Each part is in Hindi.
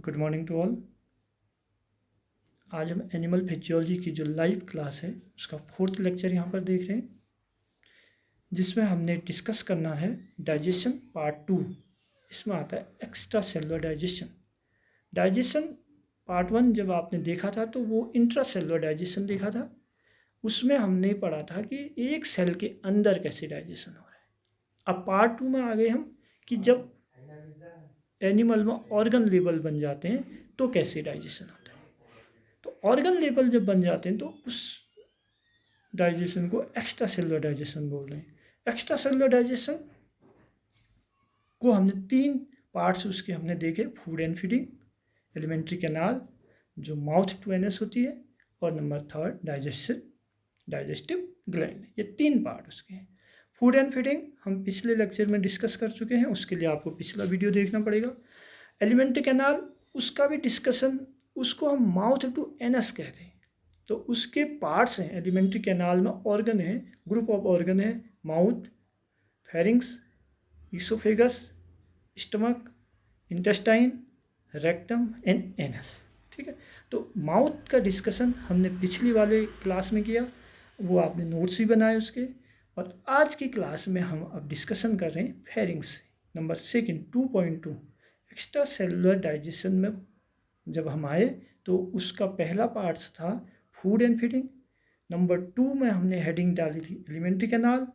Good morning to all. आज हम एनिमल फिजियोलॉजी की जो लाइव क्लास है उसका 4th लेक्चर यहाँ पर देख रहे हैं, जिसमें हमने डिस्कस करना है डाइजेशन पार्ट 2। इसमें आता है extra cellular digestion. Digestion part 1 जब आपने देखा था तो वो इंट्रा सेलुलर डाइजेशन देखा था। उसमें हमने पढ़ा था कि एक सेल के अंदर कैसे डाइजेशन हो रहा है। अब पार्ट 2 में आ गए हम कि जब एनिमल में ऑर्गन लेवल बन जाते हैं तो कैसे डाइजेशन होता है। तो ऑर्गन लेवल जब बन जाते हैं तो उस डाइजेशन को एक्स्ट्रा सेलुलर डाइजेशन बोल रहे हैं। एक्स्ट्रा सेलुलर डाइजेशन को हमने 3 पार्ट्स उसके हमने देखे, food and feeding, alimentary canal जो माउथ टू एनस होती है, और नंबर 3 डाइजेस्टिव ग्लैंड। ये 3 पार्ट उसके हैं। फूड एंड फीडिंग हम पिछले लेक्चर में डिस्कस कर चुके हैं, उसके लिए आपको पिछला वीडियो देखना पड़ेगा। एलिमेंट्री कैनाल उसका भी डिस्कशन, उसको हम माउथ टू एनस कहते हैं। तो उसके पार्ट्स हैं एलिमेंट्री कैनाल में, ऑर्गन है, ग्रुप ऑफ ऑर्गन है, mouth, pharynx, oesophagus, stomach, intestine, rectum and anus. ठीक है, तो माउथ का डिस्कशन हमने पिछली वाले क्लास में किया, वो आपने नोट्स भी बनाए उसके। और आज की क्लास में हम अब डिस्कशन कर रहे हैं pharynx number 2.2। Extra cellular digestion में जब हम आए तो उसका पहला पार्ट था फूड एंड फीडिंग। नंबर 2 में हमने हेडिंग डाली थी एलिमेंट्री कैनाल।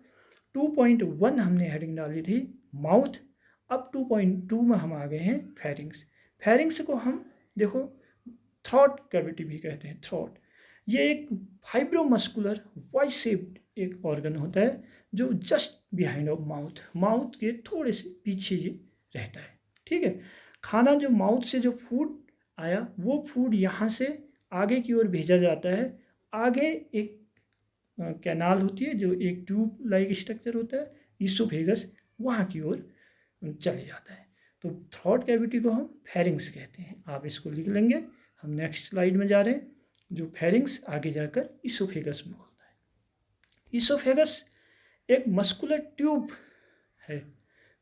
2.1 हमने हेडिंग डाली थी माउथ। अब 2.2 में हम आ गए हैं फेरिंग्स। फेरिंग्स को हम देखो थ्रोट कैविटी भी कहते हैं। थ्रोट ये एक फाइब्रोमस्कुलर वॉइस शेप्ड एक ऑर्गन होता है जो just behind of mouth, mouth के थोड़े से पीछे ये रहता है। ठीक है, खाना जो माउथ से जो फूड आया वो फूड यहाँ से आगे की ओर भेजा जाता है। आगे एक कैनाल होती है जो एक ट्यूब लाइक स्ट्रक्चर होता है, ईसोफेगस, वहाँ की ओर चले जाता है। तो थ्रोट कैविटी को हम फेरिंग्स कहते हैं। आप इसको लिख लेंगे। हम नेक्स्ट स्लाइड में जा रहे हैं। जो फेरिंग्स आगे जाकर ईसोफेगस में होता है। ईसोफेगस एक मस्कुलर ट्यूब है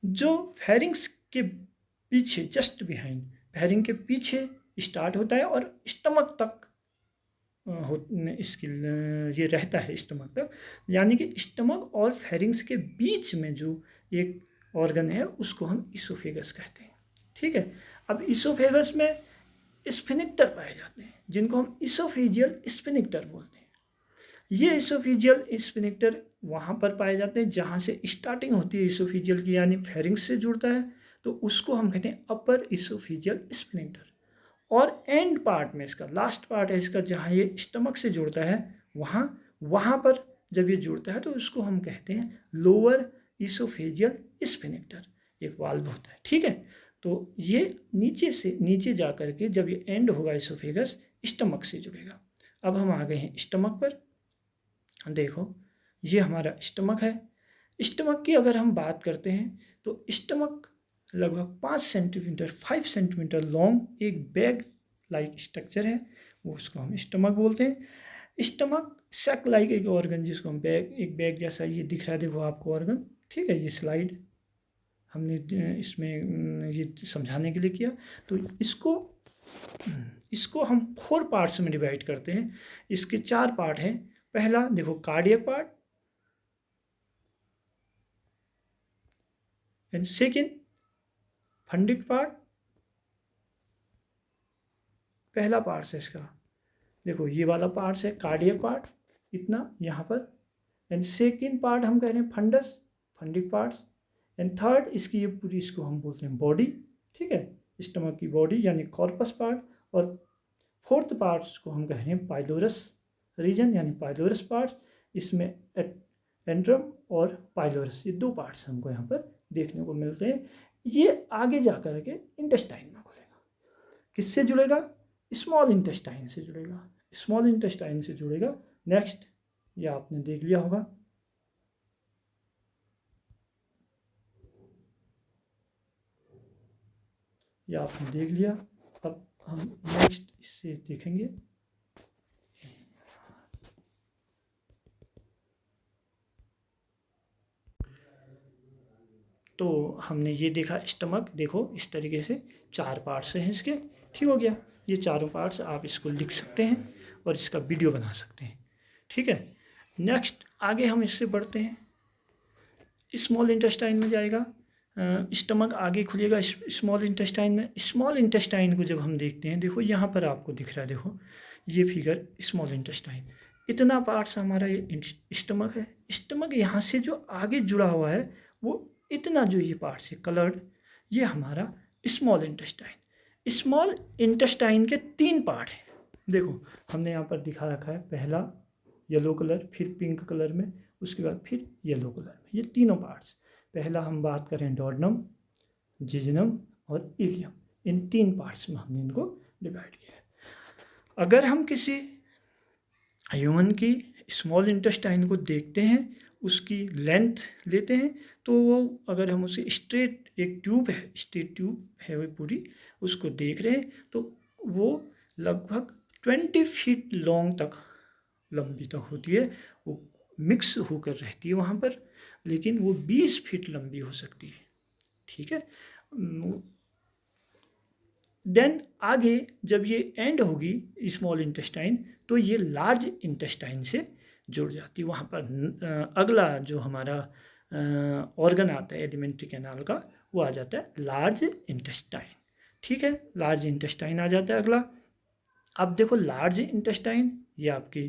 जो फेरिंग्स के पीछे, जस्ट बिहाइंड, फेरिंग के पीछे स्टार्ट होता है और स्टमक तक इसकी ये रहता है, स्टमक तक। यानी कि स्टमक और फेरिंग्स के बीच में जो एक ऑर्गन है उसको हम ईसोफेगस कहते हैं। ठीक है, अब ईसोफेगस में स्फिनिक्टर पाए जाते हैं जिनको हम ईसोफेजियल स्फिनिक्टर बोलते हैं। ये ईसोफेजियल स्फिनिक्टर वहाँ पर पाए जाते हैं जहाँ से स्टार्टिंग होती है ईसोफेजियल की, यानी फेरिंग्स से जुड़ता है तो उसको हम कहते हैं अपर ईसोफेजियल स्फिनिक्टर। और एंड पार्ट में इसका लास्ट पार्ट है इसका, जहाँ ये स्टमक से जुड़ता है, वहाँ पर जब ये जुड़ता है तो उसको हम कहते हैं लोअर ईसोफेजियल स्फिनिक्टर, एक वाल्व होता है। ठीक है, तो ये नीचे से नीचे जा कर के जब ये एंड होगा ईसोफेगस, स्टमक से जुड़ेगा। अब हम आ गए हैं स्टमक पर। देखो ये हमारा स्टमक है। स्टमक की अगर हम बात करते हैं तो स्टमक लगभग 5 सेंटीमीटर 5 सेंटीमीटर लॉन्ग एक बैग लाइक स्ट्रक्चर है, वो उसको हम स्टमक बोलते हैं। स्टमक सैक लाइक एक ऑर्गन जिसको हम एक बैग जैसा ये दिख रहा है, देखो आपको ऑर्गन। ठीक है, ये स्लाइड हमने इसमें ये समझाने के लिए किया। तो इसको हम 4 पार्ट्स में डिवाइड करते हैं। इसके 4 पार्ट हैं। पहला देखो cardiac part, and second fundic part. पहला पार्ट है इसका, देखो ये वाला पार्ट है कार्डियक पार्ट, इतना यहाँ पर। एंड सेकेंड पार्ट हम कह रहे हैं fundus, fundic parts. And third इसकी ये पूरी, इसको हम बोलते हैं बॉडी। ठीक है, स्टमक की बॉडी यानी कॉर्पस पार्ट। और फोर्थ पार्ट्स को हम कह रहे हैं पाइलोरस रीजन यानी पाइलोरस पार्ट्स। इसमें एंट्रम और पाइलोरस, ये 2 पार्ट्स हमको यहाँ पर देखने को मिलते हैं। ये आगे जा कर के इंटेस्टाइन में खुलेगा। किससे जुड़ेगा? स्मॉल इंटेस्टाइन से जुड़ेगा, स्मॉल इंटेस्टाइन से जुड़ेगा। नेक्स्ट, ये आपने देख लिया होगा, ये आपने देख लिया। अब हम नेक्स्ट इससे देखेंगे। तो हमने ये देखा स्टमक, देखो इस तरीके से 4 पार्ट्स हैं इसके। ठीक हो गया। ये चारों पार्ट्स आप इसको लिख सकते हैं और इसका वीडियो बना सकते हैं। ठीक है, नेक्स्ट आगे हम इससे बढ़ते हैं। स्मॉल इंटेस्टाइन में जाएगा, स्टमक आगे खुलेगा स्मॉल इंटेस्टाइन में। स्मॉल इंटेस्टाइन को जब हम देखते हैं, देखो यहाँ पर आपको दिख रहा है, देखो ये फिगर स्मॉल इंटेस्टाइन, इतना पार्ट्स हमारा ये स्टमक है। स्टमक यहाँ से जो आगे जुड़ा हुआ है वो इतना जो ये पार्ट्स है कलर्ड, ये हमारा स्मॉल इंटेस्टाइन। स्मॉल इंटेस्टाइन के 3 पार्ट हैं। देखो हमने यहाँ पर दिखा रखा है, पहला येलो कलर, फिर पिंक कलर में, उसके बाद फिर येलो कलर में, ये तीनों पार्ट्स। पहला हम बात करें डोर्नम, जिजनम और इलियम, इन 3 पार्ट्स में हमने इनको डिवाइड किया है। अगर हम किसी ह्यूमन की स्मॉल इंटेस्टाइन को देखते हैं, उसकी लेंथ लेते हैं, तो वो अगर हम उसे स्ट्रेट एक ट्यूब है, स्ट्रेट ट्यूब है वो पूरी, उसको देख रहे हैं तो वो लगभग 20 फीट लॉन्ग तक लंबी तक होती है। वो मिक्स होकर रहती है वहाँ पर, लेकिन वो 20 फीट लंबी हो सकती है। ठीक है, देन आगे जब ये एंड होगी स्मॉल इंटेस्टाइन, तो ये लार्ज इंटेस्टाइन से जुड़ जाती है। वहाँ पर अगला जो हमारा ऑर्गन आता है एलिमेंट्री कैनाल का, वो आ जाता है लार्ज इंटेस्टाइन। ठीक है, लार्ज इंटेस्टाइन आ जाता है अगला। अब देखो लार्ज इंटेस्टाइन, ये आपकी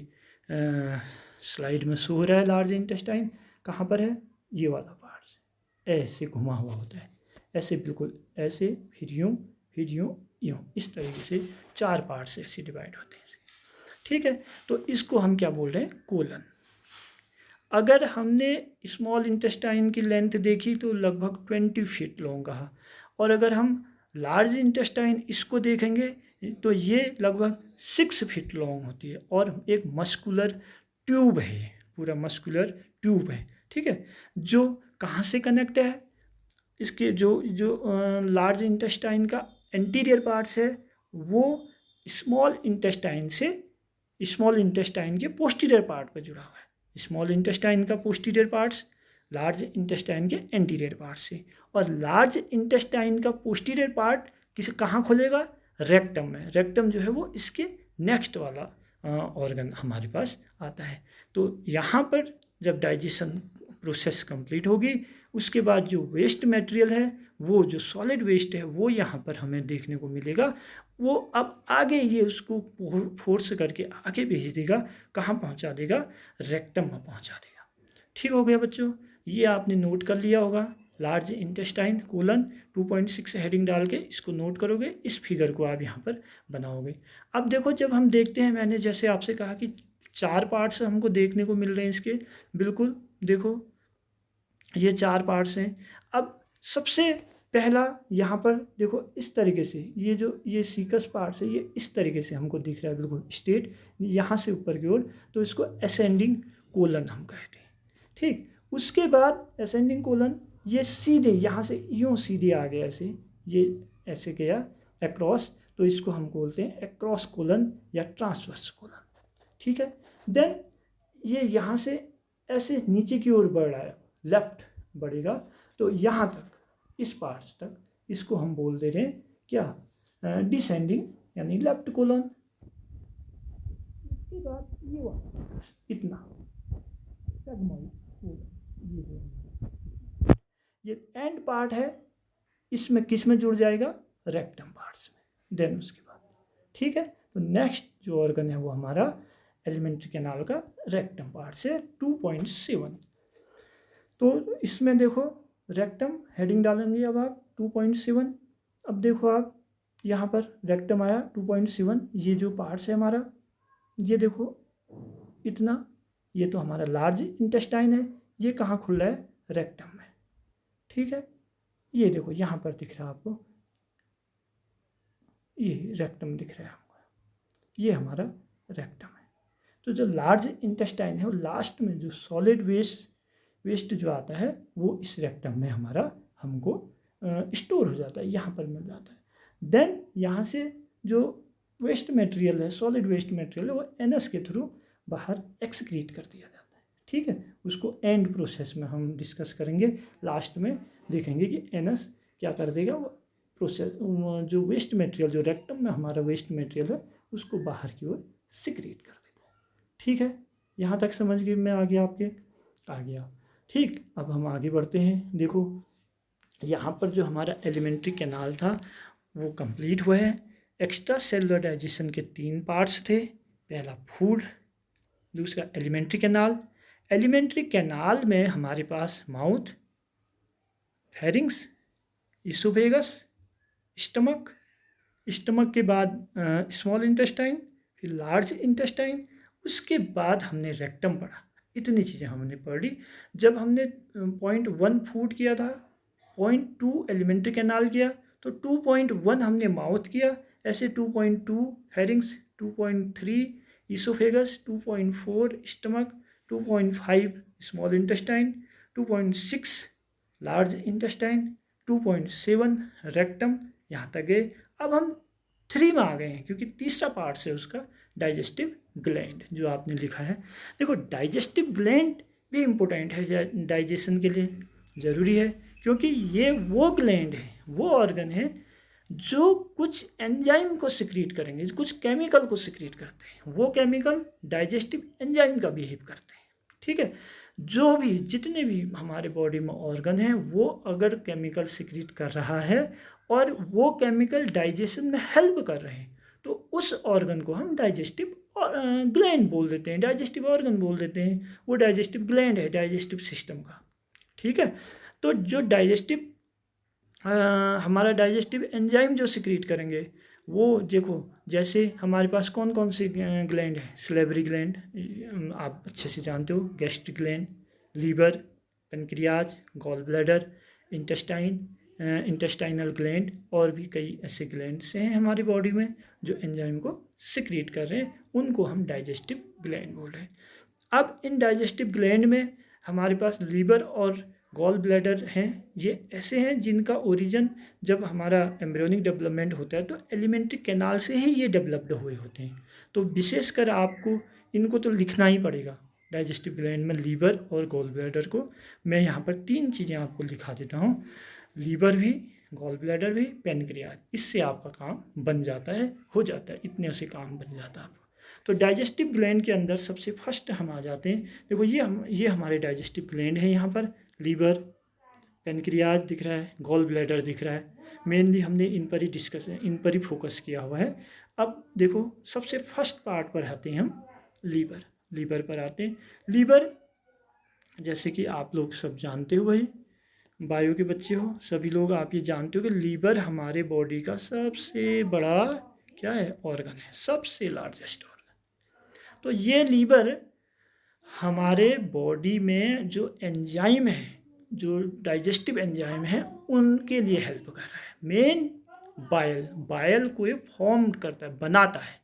स्लाइड में शो हो रहा है। लार्ज इंटेस्टाइन कहाँ पर है, ये वाला पार्ट ऐसे घुमा हुआ होता है, ऐसे बिल्कुल ऐसे, फिर यूँ, फिर यूँ, यूँ, इस तरीके से 4 पार्ट से ऐसे डिवाइड होते हैं। ठीक है, तो इसको हम क्या बोल रहे हैं, कोलन। अगर हमने स्मॉल इंटेस्टाइन की लेंथ देखी तो लगभग 20 फीट लॉन्ग कहा, और अगर हम लार्ज इंटेस्टाइन इसको देखेंगे तो ये लगभग 6 फीट लॉन्ग होती है, और एक मस्कुलर ट्यूब है, पूरा मस्कुलर ट्यूब है। ठीक है, जो कहाँ से कनेक्ट है, इसके जो जो लार्ज इंटेस्टाइन का एंटीरियर पार्ट्स है वो स्मॉल इंटेस्टाइन से स्मॉल इंटेस्टाइन के पोस्टीरियर पार्ट पर जुड़ा हुआ है। स्मॉल इंटेस्टाइन का पोस्टीरियर पार्ट्स लार्ज इंटेस्टाइन के एंटीरियर पार्ट से, और लार्ज इंटेस्टाइन का पोस्टीरियर पार्ट किसे कहाँ खुलेगा, रेक्टम में। रेक्टम जो है वो इसके नेक्स्ट वाला ऑर्गन हमारे पास आता है। तो यहाँ पर जब डाइजेशन प्रोसेस कंप्लीट होगी, उसके बाद जो वेस्ट मटेरियल है, वो जो सॉलिड वेस्ट है, वो यहाँ पर हमें देखने को मिलेगा। वो अब आगे ये उसको फोर्स करके आगे भेज देगा, कहाँ पहुँचा देगा, रेक्टम में पहुँचा देगा। ठीक हो गया बच्चों, ये आपने नोट कर लिया होगा। लार्ज इंटेस्टाइन कोलन 2.6 हेडिंग डाल के इसको नोट करोगे, इस फिगर को आप यहाँ पर बनाओगे। अब देखो जब हम देखते हैं, मैंने जैसे आपसे कहा कि 4 पार्ट्स हमको देखने को मिल रहे हैं इसके, बिल्कुल देखो ये 4 पार्ट्स हैं। अब सबसे पहला यहाँ पर देखो इस तरीके से, ये जो ये सीकस पार्ट्स है ये इस तरीके से हमको दिख रहा है, बिल्कुल स्ट्रेट यहाँ से ऊपर की ओर, तो इसको असेंडिंग कोलन हम कहते हैं। ठीक, उसके बाद असेंडिंग कोलन ये सीधे यहाँ से यूँ सीधे आ गया, ऐसे ये ऐसे गया अक्रॉस, तो इसको हम बोलते हैं अक्रॉस कोलन या ट्रांसवर्स कोलन। ठीक है, देन ये यहाँ से ऐसे नीचे की ओर बढ़ रहा है, लेफ्ट बढ़ेगा, तो यहाँ तक इस पार्ट्स तक, इसको हम बोल दे रहे हैं क्या, डिसेंडिंग यानी लेफ्ट कोलन। इसके बाद ये वाला इतना ये एंड पार्ट है, इसमें किस में जुड़ जाएगा, रेक्टम पार्ट्स में। देन उसके बाद ठीक है, तो नेक्स्ट जो ऑर्गन है वो हमारा एलिमेंट्री कैनाल का रेक्टम पार्ट से 2.7। तो इसमें देखो रेक्टम हेडिंग डालेंगे अब आप 2.7। अब देखो आप यहाँ पर रेक्टम आया 2.7, ये जो पार्ट्स है हमारा, ये देखो इतना, ये तो हमारा लार्ज इंटेस्टाइन है, ये कहाँ खुल रहा है, रेक्टम में। ठीक है, ये देखो यहाँ पर दिख रहा है आपको, ये रेक्टम दिख रहा है हमको, ये हमारा रेक्टम है। तो जो लार्ज इंटेस्टाइन है वो लास्ट में जो सॉलिड वेस्ट जो आता है वो इस रेक्टम में हमारा हमको स्टोर हो जाता है, यहाँ पर मिल जाता है। देन यहाँ से जो वेस्ट मटेरियल है, सॉलिड वेस्ट मटेरियल है, वो एनस के थ्रू बाहर एक्सक्रीट कर दिया जाता है। ठीक है, उसको एंड प्रोसेस में हम डिस्कस करेंगे, लास्ट में देखेंगे कि एनस क्या कर देगा, वो प्रोसेस जो वेस्ट मटेरियल, जो रेक्टम में हमारा वेस्ट मटेरियल है उसको बाहर की ओर सिक्रीट कर देता है। ठीक है, यहाँ तक समझ गए मैं आगे आपके आ गया। ठीक, अब हम आगे बढ़ते हैं। देखो यहाँ पर जो हमारा एलिमेंट्री कैनाल था वो कंप्लीट हुआ है। एक्स्ट्रा सेलुलर डाइजेशन के 3 पार्ट्स थे। पहला फूड, दूसरा एलिमेंट्री कैनाल। एलिमेंट्री कैनाल में हमारे पास mouth, pharynx, oesophagus, stomach, stomach के बाद स्मॉल इंटेस्टाइन, फिर लार्ज इंटेस्टाइन, उसके बाद हमने रेक्टम पढ़ा। इतनी चीज़ें हमने पढ़ी। जब हमने 0.1 फूड किया था, 0.2 एलिमेंट्री कैनाल किया, तो 2.1 हमने माउथ किया, ऐसे 2.2 pharynx, 2.3 oesophagus, 2.4 stomach, 2.5 small intestine, 2.6 large intestine, 2.7 rectum, यहाँ तक गए। अब हम 3 में आ गए हैं क्योंकि तीसरा पार्ट है उसका डाइजेस्टिव ग्लैंड जो आपने लिखा है। देखो डाइजेस्टिव ग्लैंड भी इम्पोर्टेंट है डाइजेशन के लिए, ज़रूरी है, क्योंकि ये वो ग्लैंड है, वो ऑर्गन है जो कुछ एंजाइम को सिक्रीट करेंगे, कुछ केमिकल को सिक्रीट करते हैं। वो केमिकल डाइजेस्टिव एंजाइम का बिहेव करते हैं। ठीक है, जो भी जितने भी हमारे बॉडी में ऑर्गन हैं वो अगर केमिकल सिक्रीट कर रहा है और वो केमिकल डाइजेशन में हेल्प कर रहे हैं तो उस ऑर्गन को हम डाइजेस्टिव ग्लैंड बोल देते हैं, डाइजेस्टिव ऑर्गन बोल देते हैं। वो डाइजेस्टिव ग्लैंड है डाइजेस्टिव सिस्टम का। ठीक है, तो जो डाइजेस्टिव हमारा डाइजेस्टिव एंजाइम जो सिक्रीट करेंगे वो देखो, जैसे हमारे पास कौन कौन से ग्लैंड है। सिलेवरी ग्लैंड आप अच्छे से जानते हो, gastric gland, liver, pancreas, gall bladder, intestinal gland, और भी कई ऐसे ग्लैंड्स हैं हमारी बॉडी में जो एंजाइम को सिक्रीट कर रहे हैं, उनको हम डाइजेस्टिव ग्लैंड बोल रहे हैं। अब इन डाइजेस्टिव ग्लैंड में हमारे पास लीवर और गॉल ब्लैडर हैं। ये ऐसे हैं जिनका ओरिजिन जब हमारा एम्ब्रियोनिक डेवलपमेंट होता है तो एलिमेंट्री कैनाल से ही ये डेवलप्ड हुए होते हैं। तो विशेषकर आपको इनको तो लिखना ही पड़ेगा। डाइजेस्टिव ग्लैंड में लीवर और गॉल ब्लैडर को मैं यहाँ पर 3 चीज़ें आपको लिखा देता हूँ, लीवर भी, गॉल ब्लैडर भी, पेनक्रियाज। इससे आपका काम बन जाता है, हो जाता है, इतने से काम बन जाता है आपका। तो डाइजेस्टिव ग्लैंड के अंदर सबसे फर्स्ट हम आ जाते हैं। देखो ये हमारे डाइजेस्टिव ग्लैंड है। यहाँ पर लीवर, पेनक्रियाज दिख रहा है, गॉल ब्लैडर दिख रहा है। मेनली हमने इन पर ही फोकस किया हुआ है। अब देखो सबसे फर्स्ट पार्ट पर आते हैं हम, लीवर पर आते हैं। लीवर जैसे कि आप लोग सब जानते हो, भाई बायो के बच्चे हो, सभी लोग आप ये जानते हो कि लीवर हमारे बॉडी का सबसे बड़ा क्या है, ऑर्गन है, सबसे लार्जेस्ट ऑर्गन। तो ये लीवर हमारे बॉडी में जो एंजाइम है, जो डाइजेस्टिव एंजाइम है, उनके लिए हेल्प कर रहा है। मेन बायल को ये फॉर्म करता है, बनाता है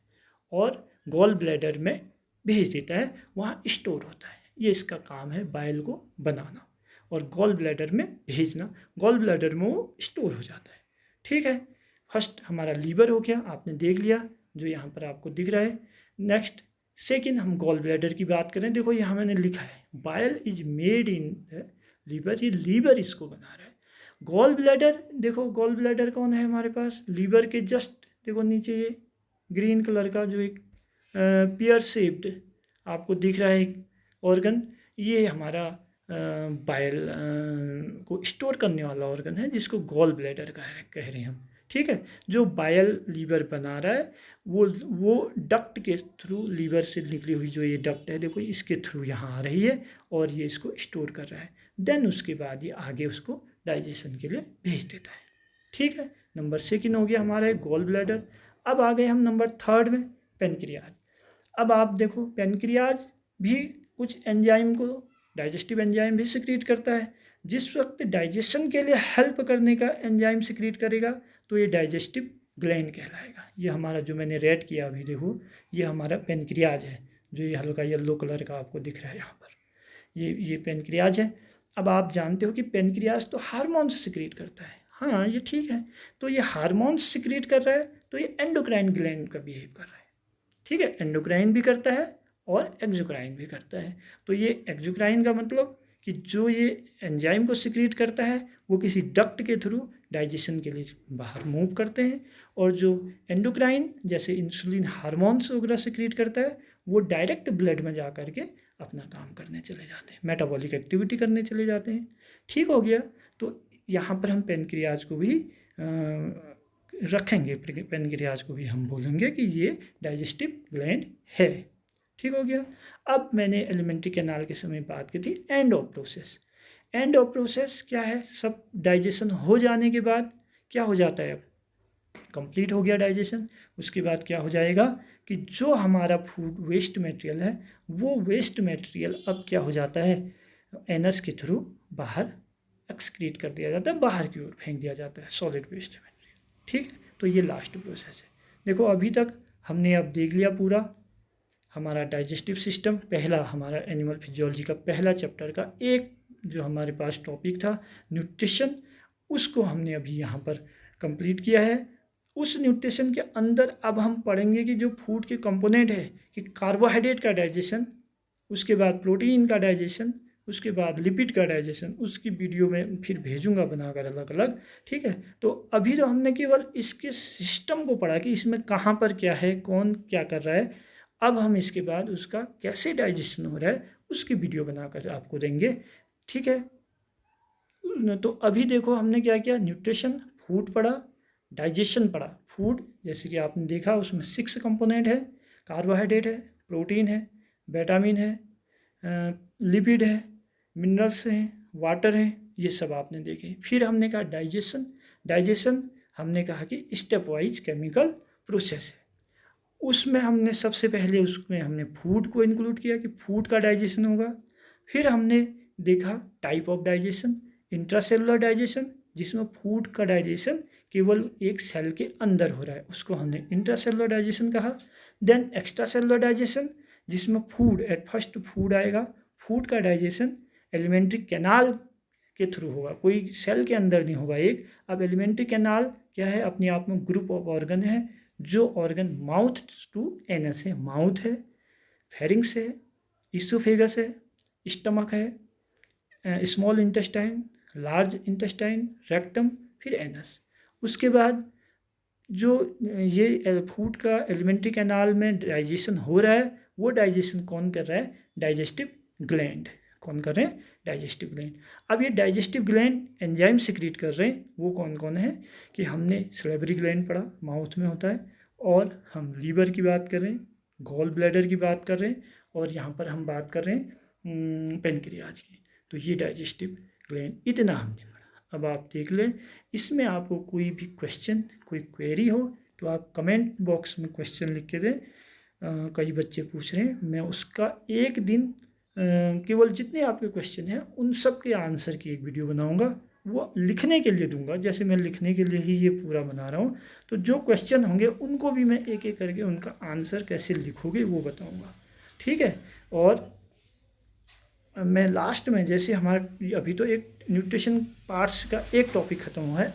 और गॉल ब्लैडर में भेज देता है, वहाँ स्टोर होता है। ये इसका काम है, बायल को बनाना और गॉल ब्लैडर में भेजना। गॉल ब्लैडर में वो स्टोर हो जाता है। ठीक है, फर्स्ट हमारा लीवर हो गया, आपने देख लिया जो यहाँ पर आपको दिख रहा है। नेक्स्ट सेकेंड हम गॉल ब्लैडर की बात करें। देखो यहाँ मैंने लिखा है बायल इज मेड इन लीवर, ये लीवर इसको बना रहा है। गॉल ब्लैडर, देखो गॉल ब्लैडर कौन है हमारे पास, लीवर के जस्ट देखो नीचे ये ग्रीन कलर का जो एक पियर शेप्ड आपको दिख रहा है ऑर्गन, ये हमारा बायल को स्टोर करने वाला ऑर्गन है जिसको गॉल ब्लैडर कह रहे हैं हम। ठीक है, जो बायल लीवर बना रहा है वो डक्ट के थ्रू, लीवर से निकली हुई जो ये डक्ट है देखो, इसके थ्रू यहाँ आ रही है और ये इसको स्टोर कर रहा है। देन उसके बाद ये आगे उसको डाइजेशन के लिए भेज देता है। ठीक है, नंबर 2 हो गया हमारा गॉल ब्लैडर। अब आ गए हम नंबर 3 में, पेनक्रियाज। अब आप देखो पेनक्रियाज भी कुछ एंजाइम को, डाइजेस्टिव एंजाइम भी सिक्रीट करता है। जिस वक्त डाइजेशन के लिए हेल्प करने का एंजाइम सिक्रीट करेगा तो ये डाइजेस्टिव ग्लैंड कहलाएगा। ये हमारा जो मैंने रेड किया अभी देखो, ये हमारा पेनक्रियाज है, जो ये हल्का येलो कलर का आपको दिख रहा है यहाँ पर, ये पेनक्रियाज है। अब आप जानते हो कि पेनक्रियाज तो हार्मोन्स सिक्रीट करता है। हाँ ये ठीक है, तो ये हार्मोन्स सिक्रीट कर रहा है तो ये एंडोक्राइन ग्लैंड का बिहेव कर रहा है। ठीक है, एंडोक्राइन भी करता है और एक्सोक्राइन भी करता है। तो ये एक्सोक्राइन का मतलब कि जो ये एंजाइम को सिक्रीट करता है वो किसी डक्ट के थ्रू डाइजेशन के लिए बाहर मूव करते हैं, और जो एंडोक्राइन जैसे इंसुलिन हार्मोन्स वगैरह सिक्रीट करता है वो डायरेक्ट ब्लड में जा कर के अपना काम करने चले जाते हैं, मेटाबॉलिक एक्टिविटी करने चले जाते हैं। ठीक हो गया। तो यहाँ पर हम पेनक्रियाज को भी रखेंगे, पेनक्रियाज को भी हम बोलेंगे कि ये डाइजेस्टिव ग्लैंड है। ठीक हो गया। अब मैंने एलिमेंट्री कैनाल के समय बात की थी end of process. End of process क्या है? सब डाइजेशन हो जाने के बाद क्या हो जाता है? अब कंप्लीट हो गया डाइजेशन, उसके बाद क्या हो जाएगा कि जो हमारा फूड वेस्ट मटेरियल है वो वेस्ट मटेरियल अब क्या हो जाता है? एनस के थ्रू बाहर एक्सक्रीट कर दिया जाता है, बाहर की ओर फेंक दिया जाता है सॉलिड वेस्ट मटेरियल। ठीक है, तो ये लास्ट प्रोसेस है। देखो अभी तक हमने अब देख लिया पूरा हमारा डाइजेस्टिव सिस्टम, पहला हमारा एनिमल फिजियोलॉजी का पहला चैप्टर का एक जो हमारे पास टॉपिक था न्यूट्रिशन, उसको हमने अभी यहाँ पर कंप्लीट किया है। उस न्यूट्रिशन के अंदर अब हम पढ़ेंगे कि जो फूड के कंपोनेंट है कि कार्बोहाइड्रेट का डाइजेशन, उसके बाद प्रोटीन का डाइजेशन, उसके बाद लिपिड का डाइजेशन, उसकी वीडियो में फिर भेजूंगा बनाकर अलग अलग। ठीक है, तो अभी तो हमने केवल इसके सिस्टम को पढ़ा कि इसमें कहाँ पर क्या है, कौन क्या कर रहा है। अब हम इसके बाद उसका कैसे डाइजेशन हो रहा है उसकी वीडियो बनाकर आपको देंगे। ठीक है, तो अभी देखो हमने क्या किया, न्यूट्रिशन फूड पढ़ा, डाइजेशन पढ़ा। फूड जैसे कि आपने देखा उसमें 6 कंपोनेंट है, कार्बोहाइड्रेट है, प्रोटीन है, विटामिन है, लिपिड है, मिनरल्स हैं, वाटर हैं, ये सब आपने देखे। फिर हमने कहा डाइजेशन। डाइजेशन हमने कहा कि स्टेप वाइज केमिकल प्रोसेस है। उसमें हमने सबसे पहले उसमें हमने फूड को इंक्लूड किया कि फूड का डाइजेशन होगा। फिर हमने देखा type of digestion, intracellular digestion जिसमें फूड का डाइजेशन केवल एक सेल के अंदर हो रहा है, उसको हमने इंट्रासेलुलर डाइजेशन कहा। देन एक्स्ट्रा सेलुलर डाइजेशन जिसमें फूड एट फर्स्ट फूड आएगा, फूड का डाइजेशन एलिमेंट्री कैनाल के थ्रू होगा, कोई सेल के अंदर नहीं होगा एक। अब एलिमेंट्री कैनाल क्या है? अपने आप में ग्रुप ऑफ ऑर्गन है, जो ऑर्गन माउथ टू एनस है, माउथ है, फेरिंग्स है, इसोफेगस है, स्टमक है, small intestine, large intestine, rectum, फिर एनस। उसके बाद जो ये फूड का एलिमेंट्री कैनाल में डाइजेशन हो रहा है वो डाइजेशन कौन कर रहा है? Digestive gland. कौन कर रहे हैं? Digestive gland. अब ये डाइजेस्टिव ग्लैंड एंजाइम सिक्रीट कर रहे हैं, वो कौन कौन है कि हमने सलेवरी ग्लैंड पढ़ा, माउथ में होता है, और हम लीवर की बात कर रहे हैं, गॉल ब्लैडर की बात कर रहे हैं, और यहाँ पर हम बात कर रहे हैं पेनक्रियाज की। तो ये डाइजेस्टिव ग्लैंड इतना हमने पढ़ा। अब आप देख लें, इसमें आपको कोई भी क्वेश्चन, कोई क्वेरी हो तो आप कमेंट बॉक्स में क्वेश्चन लिख के दें। कई बच्चे पूछ रहे हैं, मैं उसका एक दिन केवल जितने आपके क्वेश्चन हैं उन सब के आंसर की एक वीडियो बनाऊंगा, वो लिखने के लिए दूंगा। जैसे मैं लिखने के लिए ही ये पूरा बना रहा हूँ, तो जो क्वेश्चन होंगे उनको भी मैं एक एक करके उनका आंसर कैसे लिखोगे वो बताऊंगा। ठीक है, और मैं लास्ट में जैसे हमारा अभी तो एक न्यूट्रिशन पार्ट्स का एक टॉपिक ख़त्म हुआ है,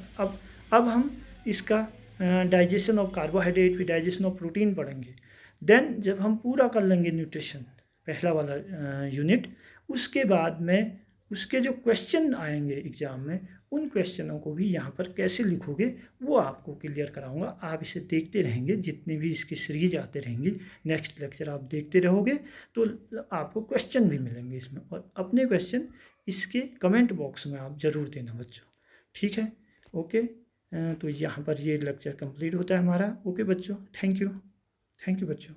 अब हम इसका डाइजेशन ऑफ कार्बोहाइड्रेट फिर डाइजेशन ऑफ प्रोटीन पढ़ेंगे। देन जब हम पूरा कर लेंगे न्यूट्रिशन पहला वाला यूनिट, उसके बाद में उसके जो क्वेश्चन आएंगे एग्ज़ाम में उन क्वेश्चनों को भी यहाँ पर कैसे लिखोगे वो आपको क्लियर कराऊंगा। आप इसे देखते रहेंगे, जितने भी इसकी सीरीज आते रहेंगी, नेक्स्ट लेक्चर आप देखते रहोगे तो आपको क्वेश्चन भी मिलेंगे इसमें, और अपने क्वेश्चन इसके कमेंट बॉक्स में आप ज़रूर देना बच्चों। ठीक है, ओके। तो यहाँ पर ये लेक्चर कंप्लीट होता है हमारा। ओके बच्चों, थैंक यू बच्चों।